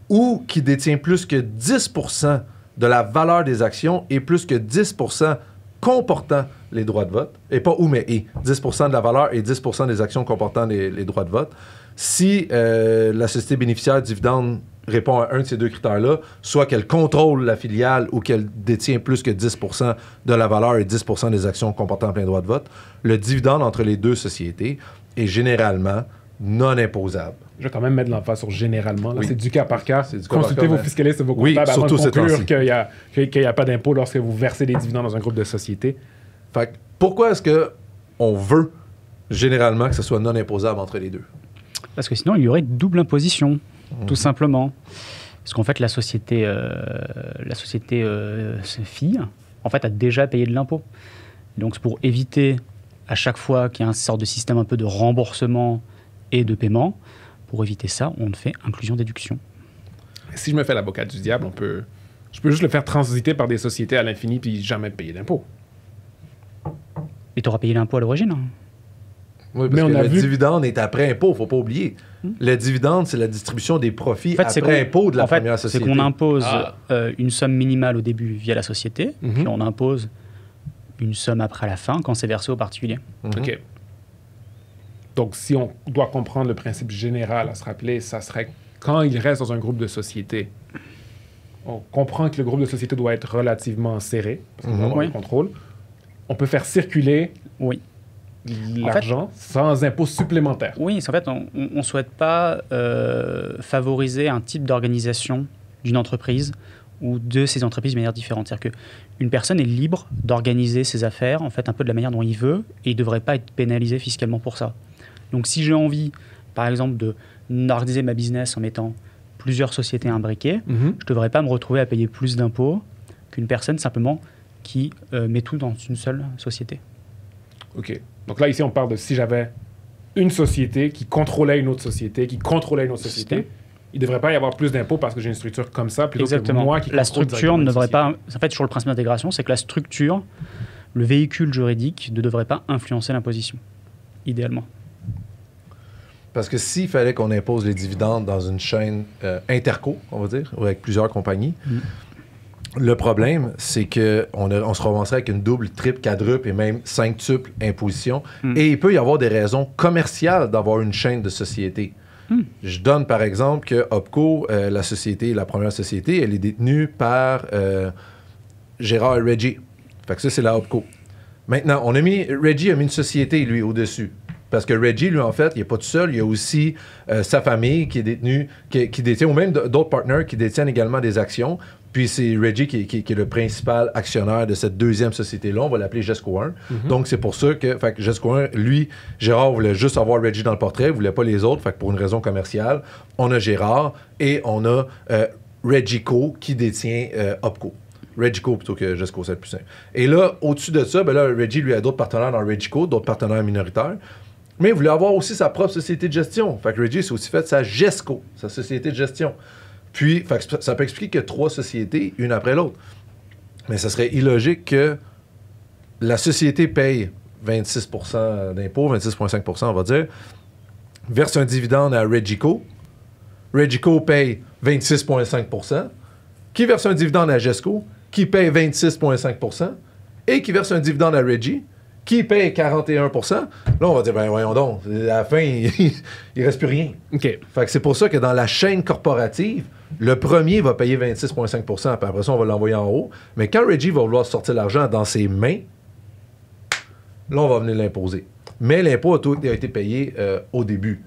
ou qui détient plus que 10% de la valeur des actions et plus que 10% comportant les droits de vote, et pas ou, mais et, 10% de la valeur et 10% des actions comportant les droits de vote. Si la société bénéficiaire du dividende répond à un de ces 2 critères-là, soit qu'elle contrôle la filiale ou qu'elle détient plus que 10% de la valeur et 10% des actions comportant plein droit de vote, le dividende entre les 2 sociétés est généralement non imposable. Je vais quand même mettre l'emphase sur généralement. Là, c'est du cas par cas. Consultez Consultez vos fiscalistes et vos comptables avant de conclure qu'il n'y a pas d'impôt lorsque vous versez des dividendes dans un groupe de sociétés. Fait que pourquoi est-ce qu'on veut généralement que ce soit non imposable entre les 2? Parce que sinon, il y aurait double imposition, tout simplement. Parce qu'en fait, la société fille, en fait, a déjà payé de l'impôt. Donc, c'est pour éviter à chaque fois qu'il y a une sorte de système un peu de remboursement et de paiement, pour éviter ça, on fait inclusion-déduction. Si je me fais l'avocat du diable, je peux juste le faire transiter par des sociétés à l'infini puis jamais payer d'impôt. Et tu auras payé l'impôt à l'origine. Oui, parce que le dividende est après impôt, il ne faut pas oublier. Le dividende, c'est la distribution des profits après impôt de la première société. C'est qu'on impose une somme minimale au début via la société, puis on impose une somme après à la fin quand c'est versé au particulier. OK. Donc, si on doit comprendre le principe général à se rappeler, ça serait quand il reste dans un groupe de société, on comprend que le groupe de société doit être relativement serré, parce qu'on doit avoir le contrôle. On peut faire circuler l'argent sans impôt supplémentaire. Oui, en fait, on ne souhaite pas favoriser un type d'organisation d'une entreprise ou de ces entreprises de manière différente. C'est-à-dire qu'une personne est libre d'organiser ses affaires en fait, un peu de la manière dont il veut et il ne devrait pas être pénalisé fiscalement pour ça. Donc si j'ai envie, par exemple, d'organiser ma business en mettant plusieurs sociétés imbriquées, je ne devrais pas me retrouver à payer plus d'impôts qu'une personne simplement qui met tout dans une seule société. OK. Donc là, ici, on parle de si j'avais une société qui contrôlait une autre société, il ne devrait pas y avoir plus d'impôts parce que j'ai une structure comme ça plutôt que moi qui contrôle. La structure ne devrait pas... En fait, sur le principe d'intégration, c'est que la structure le véhicule juridique ne devrait pas influencer l'imposition, idéalement. Parce que s'il fallait qu'on impose les dividendes dans une chaîne interco, on va dire, ou avec plusieurs compagnies, le problème, c'est qu'on se ramasserait avec une double, triple, quadruple et même cinqutuple imposition. Et il peut y avoir des raisons commerciales d'avoir une chaîne de sociétés. Je donne par exemple que Opco, la première société, elle est détenue par Gérard Reggie. Fait que ça, c'est la Opco. Maintenant, Reggie a mis une société, lui, au-dessus. Parce que Reggie, lui, en fait, il n'est pas tout seul. Il y a aussi sa famille qui est détenue, qui détient, ou même d'autres partenaires qui détiennent également des actions. Puis c'est Reggie qui est le principal actionnaire de cette deuxième société-là. On va l'appeler GESCO 1. Donc, c'est pour ça que GESCO 1, lui, Gérard voulait juste avoir Reggie dans le portrait. Il ne voulait pas les autres. Fait que pour une raison commerciale, on a Gérard et on a Reggico qui détient Opco. Reggico plutôt que GESCO, c'est le plus simple. Et là, au-dessus de ça, ben là, Reggie, lui, a d'autres partenaires dans Reggico, d'autres partenaires minoritaires. Mais il voulait avoir aussi sa propre société de gestion. Fait que Reggie s'est aussi fait sa GESCO, sa société de gestion. Puis, fait que ça peut expliquer que 3 sociétés, une après l'autre. Mais ça serait illogique que la société paye 26% d'impôts, 26,5% on va dire, verse un dividende à Reggico. Reggico paye 26,5%, qui verse un dividende à GESCO, qui paye 26,5%, et qui verse un dividende à Reggie, qui paye 41%. Là, on va dire, ben voyons donc, à la fin, il reste plus rien. OK. Fait que c'est pour ça que dans la chaîne corporative, le premier va payer 26,5%, puis après ça, on va l'envoyer en haut. Mais quand Reggie va vouloir sortir l'argent dans ses mains, là, on va venir l'imposer. Mais l'impôt a été payé au début.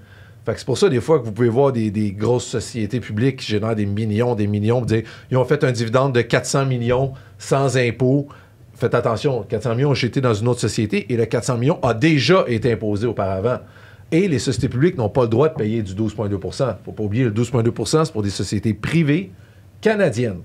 Fait que c'est pour ça, des fois, que vous pouvez voir des grosses sociétés publiques qui génèrent des millions, vous dire, ils ont fait un dividende de 400 millions sans impôt. Faites attention, 400 millions ont été dans une autre société et le 400 millions a déjà été imposé auparavant. Et les sociétés publiques n'ont pas le droit de payer du 12,2 %. Il ne faut pas oublier, le 12,2 %, c'est pour des sociétés privées canadiennes.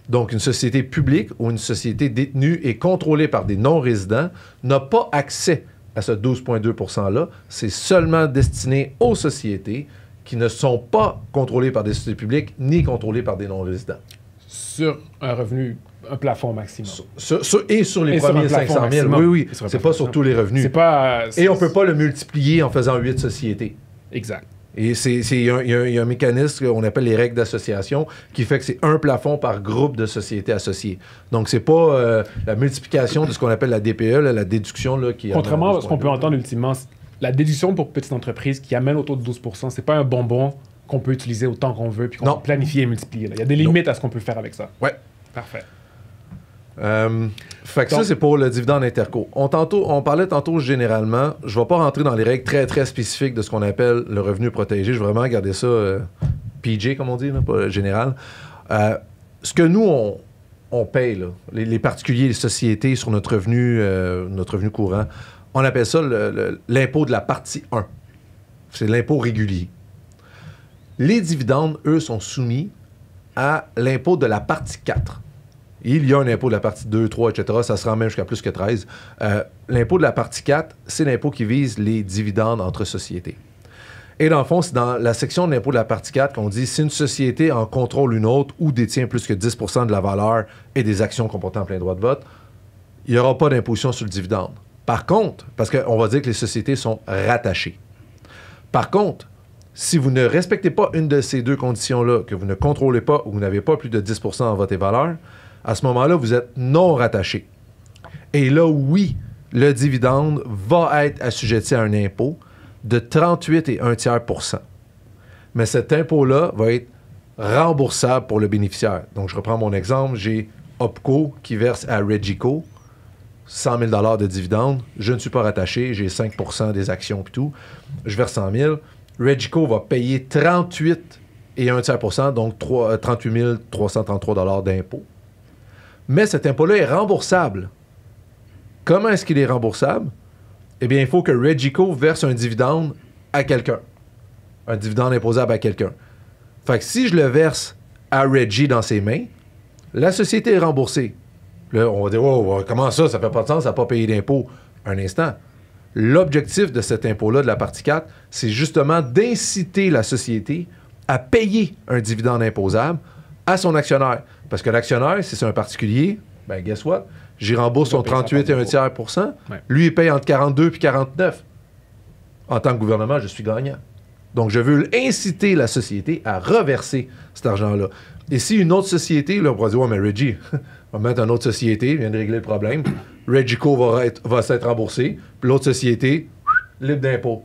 Donc, une société publique ou une société détenue et contrôlée par des non-résidents n'a pas accès à ce 12,2 %-là. C'est seulement destiné aux sociétés qui ne sont pas contrôlées par des sociétés publiques ni contrôlées par des non-résidents. Sur un revenu, un plafond maximum. Et sur les premiers 500 000. Oui. C'est pas sur tous les revenus. Et on ne peut pas le multiplier en faisant 8 sociétés. Exact. Et il y a un mécanisme qu'on appelle les règles d'association qui fait que c'est un plafond par groupe de sociétés associées. Donc, c'est pas la multiplication de ce qu'on appelle la DPE, là, la déduction. Là, qui contrairement à ce qu'on peut entendre ultimement, la déduction pour petites entreprises qui amène autour de 12 %, c'est pas un bonbon qu'on peut utiliser autant qu'on veut puis qu'on peut planifier et multiplier. Là. Il y a des limites à ce qu'on peut faire avec ça. Ouais. Parfait. Fait que ça, c'est pour le dividende interco. On parlait tantôt généralement, je ne vais pas rentrer dans les règles très, très spécifiques de ce qu'on appelle le revenu protégé. Je vais vraiment garder ça PJ, comme on dit, là, pas général. Ce que nous, on paye, là, les particuliers, les sociétés sur notre revenu courant, on appelle ça l'impôt de la partie 1. C'est l'impôt régulier. Les dividendes, eux, sont soumis à l'impôt de la partie 4. Il y a un impôt de la partie 2, 3, etc. Ça se rend même jusqu'à plus que 13. L'impôt de la partie 4, c'est l'impôt qui vise les dividendes entre sociétés. Et dans le fond, c'est dans la section de l'impôt de la partie 4 qu'on dit si une société en contrôle une autre ou détient plus que 10 % de la valeur et des actions comportant plein droit de vote, il n'y aura pas d'imposition sur le dividende. Par contre, parce qu'on va dire que les sociétés sont rattachées. Par contre, si vous ne respectez pas une de ces deux conditions-là, que vous ne contrôlez pas ou vous n'avez pas plus de 10 % en vote et valeur, à ce moment-là, vous êtes non rattaché. Et là, oui, le dividende va être assujetti à un impôt de 38,1%. Mais cet impôt-là va être remboursable pour le bénéficiaire. Donc, je reprends mon exemple. J'ai Opco qui verse à Reggico 100 000 $ de dividende. Je ne suis pas rattaché. J'ai 5 % des actions et tout. Je verse 100 000. Reggico va payer 38,1%, donc 38 333 $ d'impôt. Mais cet impôt-là est remboursable. Comment est-ce qu'il est remboursable? Eh bien, il faut que Reggico verse un dividende à quelqu'un. Un dividende imposable à quelqu'un. Fait que si je le verse à Reggie dans ses mains, la société est remboursée. Là, on va dire, wow, comment ça? Ça fait pas de sens, ça n'a pas payé d'impôt. Un instant. L'objectif de cet impôt-là, de la partie 4, c'est justement d'inciter la société à payer un dividende imposable à son actionnaire. Parce que l'actionnaire, si c'est un particulier, ben guess what? J'y rembourse son Il va payer 38 et un tiers %. Lui, il paye entre 42 et 49. En tant que gouvernement, je suis gagnant. Donc, je veux inciter la société à reverser cet argent-là. Et si une autre société, là, on pourra dire, ouais, mais Reggie, on va mettre une autre société, vient de régler le problème. Regico va s'être remboursé, puis l'autre société, libre d'impôt.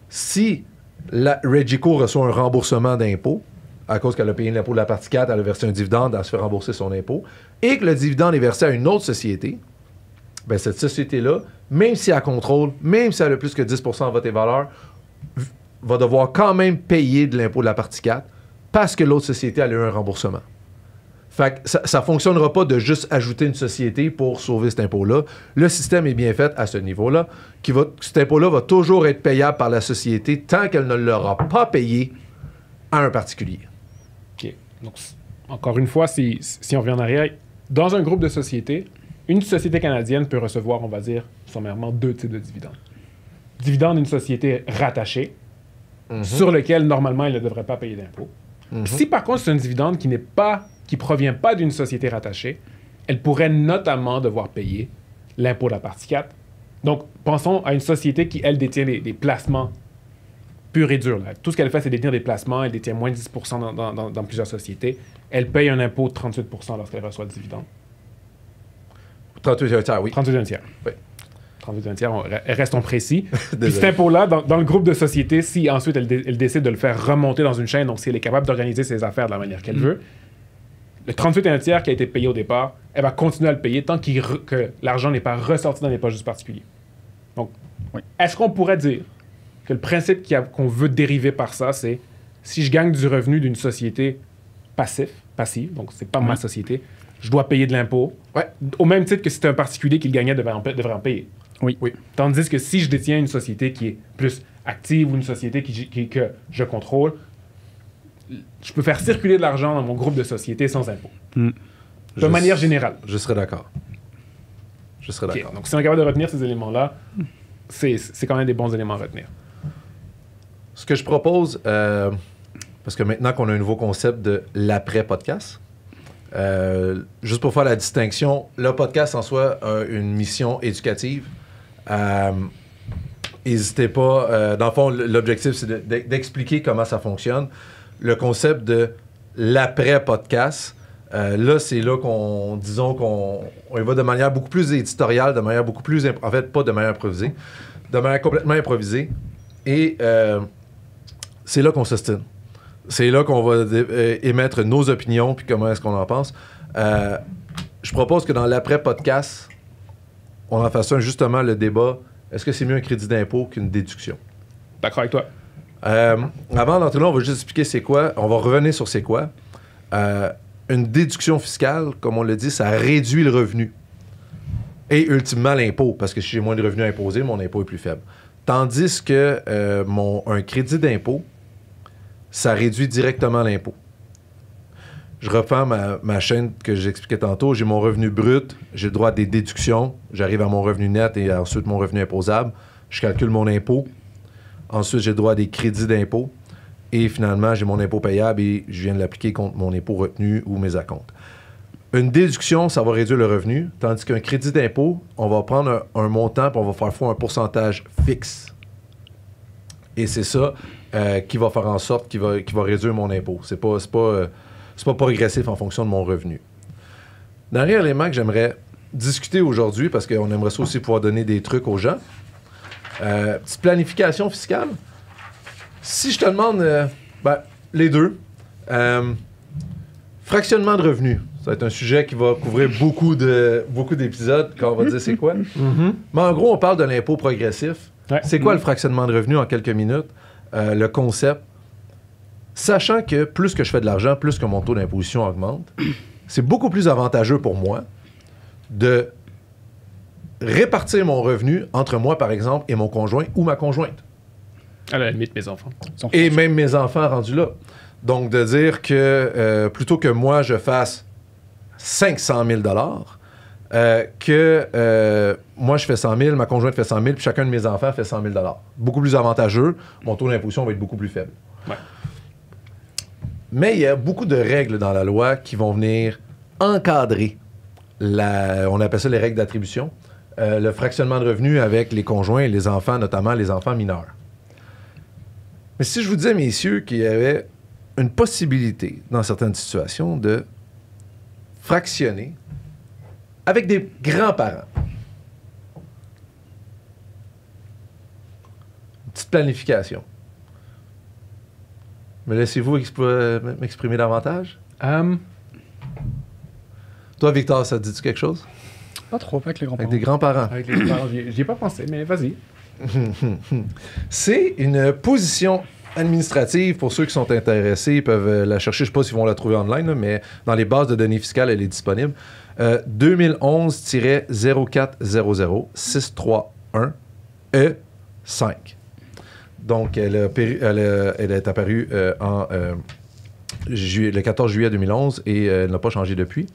Si la Regico reçoit un remboursement d'impôt, à cause qu'elle a payé l'impôt de la partie 4, elle a versé un dividende, elle se fait rembourser son impôt, et que le dividende est versé à une autre société, bien, cette société-là, même si elle contrôle, même si elle a plus que 10% en vote et valeur, va devoir quand même payer de l'impôt de la partie 4 parce que l'autre société a eu un remboursement. Fait que ça ne fonctionnera pas de juste ajouter une société pour sauver cet impôt-là. Le système est bien fait à ce niveau-là. Cet impôt-là va toujours être payable par la société tant qu'elle ne l'aura pas payé à un particulier. OK. Donc, encore une fois, si on revient en arrière, dans un groupe de sociétés, une société canadienne peut recevoir, on va dire, sommairement 2 types de dividendes. Dividende d'une société rattachée, sur lequel, normalement, elle ne devrait pas payer d'impôt. Si, par contre, c'est un dividende qui provient pas d'une société rattachée, elle pourrait notamment devoir payer l'impôt de la partie 4. Donc, pensons à une société qui, elle, détient des placements purs et durs. Là. Tout ce qu'elle fait, c'est détenir des placements. Elle détient moins de 10% dans plusieurs sociétés. Elle paye un impôt de 38% lorsqu'elle reçoit le dividende. 38 et un tiers, oui. 38 et un tiers. Oui. 38 et un tiers, restons précis. Puis cet Désolé. impôt-là, dans le groupe de sociétés, si ensuite elle décide de le faire remonter dans une chaîne, donc si elle est capable d'organiser ses affaires de la manière qu'elle veut, le 38 et un tiers qui a été payé au départ, elle va continuer à le payer tant que l'argent n'est pas ressorti dans les poches du particulier. Donc, est-ce qu'on pourrait dire que le principe qu'on veut dériver par ça, c'est si je gagne du revenu d'une société passive, donc c'est pas ma société, je dois payer de l'impôt, au même titre que si c'était un particulier qui le gagnait devrait en payer. Oui. Tandis que si je détiens une société qui est plus active ou une société que je contrôle, je peux faire circuler de l'argent dans mon groupe de sociétés sans impôt. De manière générale. Je serais d'accord. Okay. Donc, si on est capable de retenir ces éléments-là, c'est quand même des bons éléments à retenir. Ce que je propose, parce que maintenant qu'on a un nouveau concept de l'après-podcast, juste pour faire la distinction, le podcast en soi a une mission éducative. N'hésitez pas. Dans le fond, l'objectif, c'est d'expliquer comment ça fonctionne. Le concept de l'après-podcast, là, c'est là qu'on y va de manière beaucoup plus éditoriale, de manière beaucoup plus... en fait, pas de manière improvisée, de manière complètement improvisée. Et c'est là qu'on s'ostine. C'est là qu'on va émettre nos opinions puis comment est-ce qu'on en pense. Je propose que dans l'après-podcast, on en fasse justement le débat. Est-ce que c'est mieux un crédit d'impôt qu'une déduction? D'accord avec toi. Avant d'entrer là, on va juste expliquer c'est quoi. On va revenir sur c'est quoi. Une déduction fiscale, comme on l'a dit, ça réduit le revenu. Et ultimement l'impôt, parce que si j'ai moins de revenus à imposer, mon impôt est plus faible. Tandis que un crédit d'impôt, ça réduit directement l'impôt. Je reprends ma chaîne que j'expliquais tantôt. J'ai mon revenu brut, j'ai le droit à des déductions. J'arrive à mon revenu net et ensuite mon revenu imposable. Je calcule mon impôt. Ensuite, j'ai le droit à des crédits d'impôt. Et finalement, j'ai mon impôt payable et je viens de l'appliquer contre mon impôt retenu ou mes acomptes. Une déduction, ça va réduire le revenu, tandis qu'un crédit d'impôt, on va prendre un montant et on va faire fois un pourcentage fixe. Et c'est ça qui va faire en sorte qu'il va réduire mon impôt. C'est pas progressif en fonction de mon revenu. Dernier élément que j'aimerais discuter aujourd'hui, parce qu'on aimerait ça aussi pouvoir donner des trucs aux gens. Petite planification fiscale. Si je te demande, les deux, fractionnement de revenus, ça va être un sujet qui va couvrir beaucoup d'épisodes quand on va dire c'est quoi. Mais en gros, on parle de l'impôt progressif. Ouais. C'est quoi le fractionnement de revenus en quelques minutes? Le concept. Sachant que plus que je fais de l'argent, plus que mon taux d'imposition augmente, c'est beaucoup plus avantageux pour moi de répartir mon revenu entre moi, par exemple, et mon conjoint ou ma conjointe. À la limite, mes enfants. Et même mes enfants rendus là. Donc, de dire que plutôt que moi, je fasse 500 000 que moi, je fais 100 000, ma conjointe fait 100 000, puis chacun de mes enfants fait 100 000 beaucoup plus avantageux. Mon taux d'imposition va être beaucoup plus faible. Ouais. Mais il y a beaucoup de règles dans la loi qui vont venir encadrer on appelle ça les règles d'attribution, le fractionnement de revenus avec les conjoints et les enfants, notamment les enfants mineurs. Mais si je vous disais, messieurs, qu'il y avait une possibilité, dans certaines situations, de fractionner avec des grands-parents. Une petite planification. Me laissez-vous m'exprimer davantage? Toi, Victor, ça te dit quelque chose? Pas trop, pas avec les grands-parents. Avec des grands-parents. Avec les grands-parents, j'y ai pas pensé, mais vas-y. C'est une position administrative. Pour ceux qui sont intéressés, ils peuvent la chercher. Je ne sais pas s'ils vont la trouver online, là, mais dans les bases de données fiscales, elle est disponible. 2011-0400-631-E5. Donc, elle est apparue le 14 juillet 2011 et elle n'a pas changé depuis.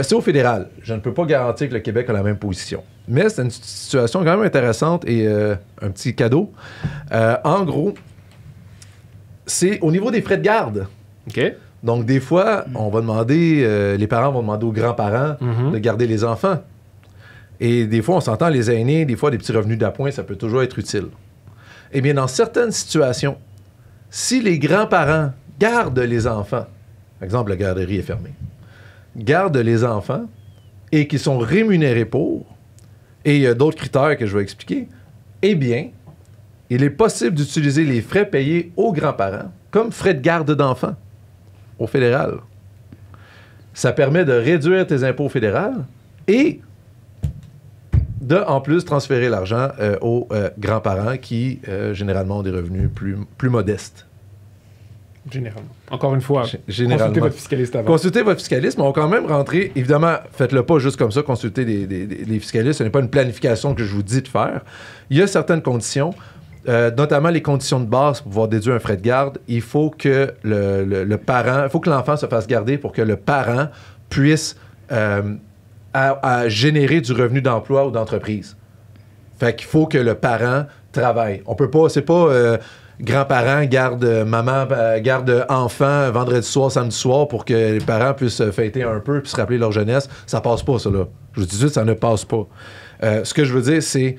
C'est au fédéral. Je ne peux pas garantir que le Québec a la même position. Mais c'est une situation quand même intéressante et un petit cadeau. En gros, c'est au niveau des frais de garde. OK. Donc, des fois, on va demander, les parents vont demander aux grands-parents de garder les enfants. Et des fois, on s'entend, les aînés, des fois, des petits revenus d'appoint, ça peut toujours être utile. Eh bien, dans certaines situations, si les grands-parents gardent les enfants, par exemple, la garderie est fermée, gardent les enfants et qui sont rémunérés pour, et il y a d'autres critères que je vais expliquer, eh bien, il est possible d'utiliser les frais payés aux grands-parents comme frais de garde d'enfants au fédéral. Ça permet de réduire tes impôts fédéraux et de, en plus, transférer l'argent aux grands-parents qui, généralement, ont des revenus plus modestes. Généralement. Encore une fois, Généralement. consultez votre fiscaliste avant. Consultez votre fiscaliste, mais on va quand même rentrer. Évidemment, faites-le pas juste comme ça, consultez les fiscalistes. Ce n'est pas une planification que je vous dis de faire. Il y a certaines conditions, notamment les conditions de base pour pouvoir déduire un frais de garde. Il faut que le parent, il faut que l'enfant se fasse garder pour que le parent puisse à générer du revenu d'emploi ou d'entreprise. Fait qu'il faut que le parent travaille. On peut pas, c'est pas grands-parents garde maman, garde enfant vendredi soir, samedi soir pour que les parents puissent fêter un peu puis se rappeler leur jeunesse. Ça passe pas, ça, là. Je vous dis juste, ça ne passe pas. Ce que je veux dire, c'est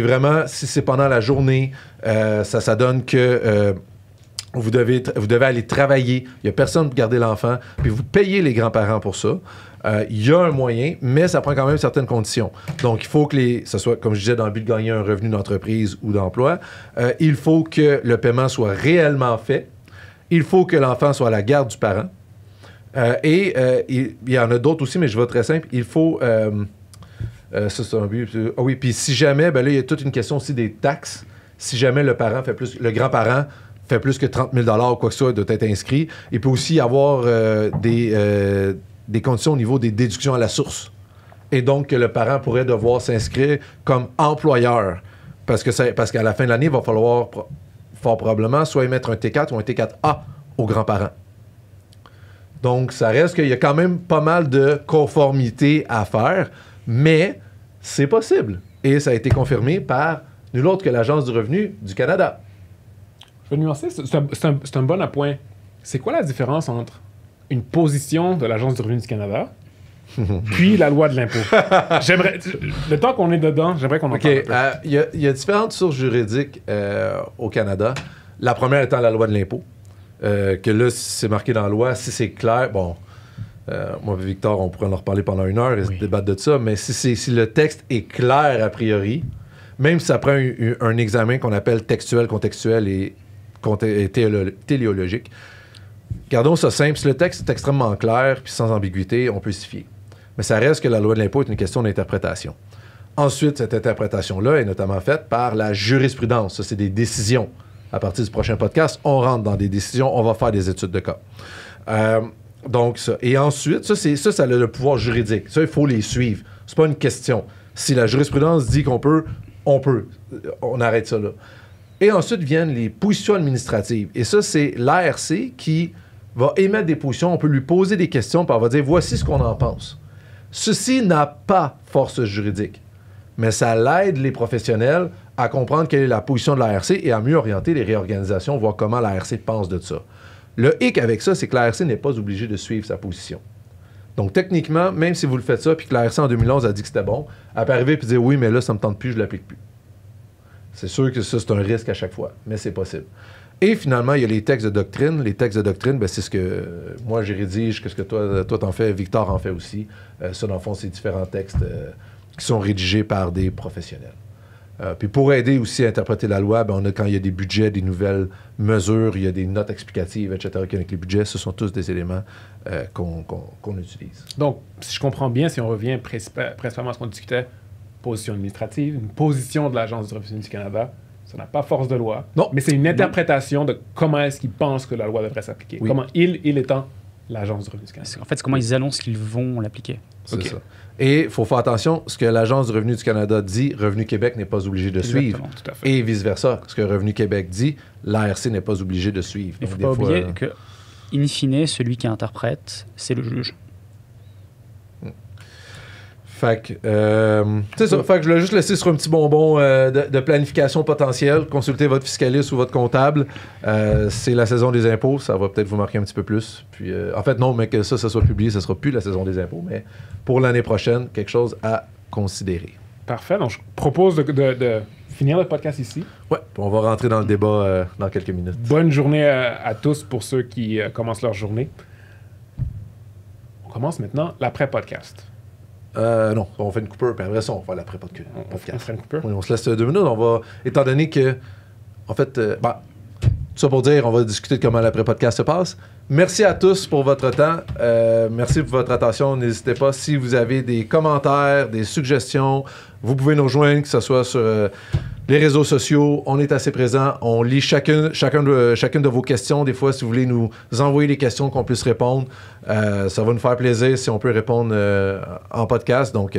vraiment, si c'est pendant la journée, ça donne que vous devez aller travailler. Il n'y a personne pour garder l'enfant, puis vous payez les grands-parents pour ça. Il y a un moyen, mais ça prend quand même certaines conditions. Donc, il faut que ce soit, comme je disais, dans le but de gagner un revenu d'entreprise ou d'emploi. Il faut que le paiement soit réellement fait. Il faut que l'enfant soit à la garde du parent. Il y en a d'autres aussi, mais je vais très simple. Il faut... ça, c'est un but. Ah oui, puis si jamais, ben là, il y a toute une question aussi des taxes. Si jamais le grand-parent fait plus que 30 000 $ ou quoi que ce soit, doit être inscrit. Il peut aussi y avoir des conditions au niveau des déductions à la source. Et donc, que le parent pourrait devoir s'inscrire comme employeur. Parce qu'à la fin de l'année, il va falloir fort probablement soit émettre un T4 ou un T4A aux grands-parents. Donc, ça reste qu'il y a quand même pas mal de conformité à faire, mais c'est possible. Et ça a été confirmé par nul autre que l'Agence du revenu du Canada. Je vais nuancer, c'est un bon appoint. C'est quoi la différence entre une position de l'Agence du revenu du Canada puis la loi de l'impôt? Le temps qu'on est dedans, j'aimerais qu'on en parle un peu. Il y a différentes sources juridiques au Canada. La première étant la loi de l'impôt. Que là, si c'est marqué dans la loi, si c'est clair, bon, moi et Victor, on pourrait en reparler pendant 1 heure et débattre de ça, mais si le texte est clair a priori, même si ça prend un examen qu'on appelle textuel, contextuel et téléologique, gardons ça simple. Si le texte est extrêmement clair puis sans ambiguïté, on peut s'y fier. Mais ça reste que la loi de l'impôt est une question d'interprétation. Ensuite, cette interprétation-là est notamment faite par la jurisprudence. Ça, c'est des décisions. À partir du prochain podcast, on rentre dans des décisions, on va faire des études de cas. Donc, ça. Et ensuite, ça a le pouvoir juridique. Ça, il faut les suivre. C'est pas une question. Si la jurisprudence dit qu'on peut, on peut. On arrête ça là. Et ensuite viennent les positions administratives. Et ça, c'est l'ARC qui va émettre des positions. On peut lui poser des questions, puis on va dire, voici ce qu'on en pense. Ceci n'a pas force juridique, mais ça l'aide les professionnels à comprendre quelle est la position de l'ARC et à mieux orienter les réorganisations, voir comment l'ARC pense de ça. Le hic avec ça, c'est que l'ARC n'est pas obligé de suivre sa position. Donc, techniquement, même si vous le faites ça, puis que la RC en 2011 a dit que c'était bon, elle peut arriver et dire oui, mais là, ça me tente plus, je l'applique plus. C'est sûr que ça, c'est un risque à chaque fois, mais c'est possible. Et finalement, il y a les textes de doctrine. Les textes de doctrine, ben, c'est ce que moi, j'ai rédige, qu'est-ce que toi t'en fais, Victor en fait aussi. Ça, dans le fond, c'est différents textes qui sont rédigés par des professionnels. Puis pour aider aussi à interpréter la loi, ben, quand il y a des budgets, des nouvelles mesures, il y a des notes explicatives, etc., avec les budgets, ce sont tous des éléments qu'on utilise. Donc, si je comprends bien, si on revient principalement à ce qu'on discutait, position administrative, une position de l'Agence du revenu du Canada, ça n'a pas force de loi, non, mais c'est une interprétation de comment est-ce qu'ils pensent que la loi devrait s'appliquer. Oui. Comment il étant l'Agence du revenu du Canada. En fait, c'est comment ils annoncent qu'ils vont l'appliquer. C'est ça. Et il faut faire attention, ce que l'Agence du revenu du Canada dit, Revenu Québec n'est pas obligé de suivre. Tout à fait. Et vice-versa. Ce que Revenu Québec dit, l'ARC n'est pas obligé de suivre. Il ne faut pas oublier que, in fine, celui qui interprète, c'est le juge. Fait que, c'est ça. Fait que je voulais juste laisser sur un petit bonbon de planification potentielle. Consultez votre fiscaliste ou votre comptable. C'est la saison des impôts. Ça va peut-être vous marquer un petit peu plus. Puis, en fait, non, mais que ça soit publié, ça sera plus la saison des impôts. Mais pour l'année prochaine, quelque chose à considérer. Parfait. Donc, je propose de finir le podcast ici. Ouais. On va rentrer dans le débat dans quelques minutes. Bonne journée à tous pour ceux qui commencent leur journée. On commence maintenant l'après-podcast. Non, on fait une coupure, puis après ça, on va faire l'après-podcast. On fait une coupure? Oui, on se laisse 2 minutes. On va, étant donné que, en fait, tout ça pour dire, on va discuter de comment l'après-podcast se passe. Merci à tous pour votre temps. Merci pour votre attention. N'hésitez pas, si vous avez des commentaires, des suggestions, vous pouvez nous rejoindre, que ce soit sur les réseaux sociaux. On est assez présents. On lit chacune de vos questions. Des fois, si vous voulez nous envoyer des questions qu'on puisse répondre, ça va nous faire plaisir si on peut répondre en podcast. Donc,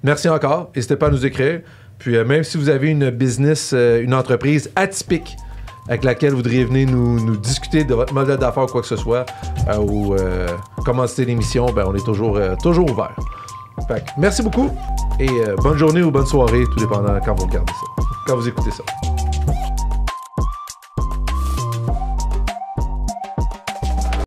merci encore. N'hésitez pas à nous écrire. Puis, même si vous avez une business, une entreprise atypique avec laquelle vous voudriez venir nous discuter de votre modèle d'affaires ou quoi que ce soit, ou commencer l'émission, ben, on est toujours ouvert. Fait que, merci beaucoup et bonne journée ou bonne soirée, tout dépendant quand vous regardez ça, quand vous écoutez ça.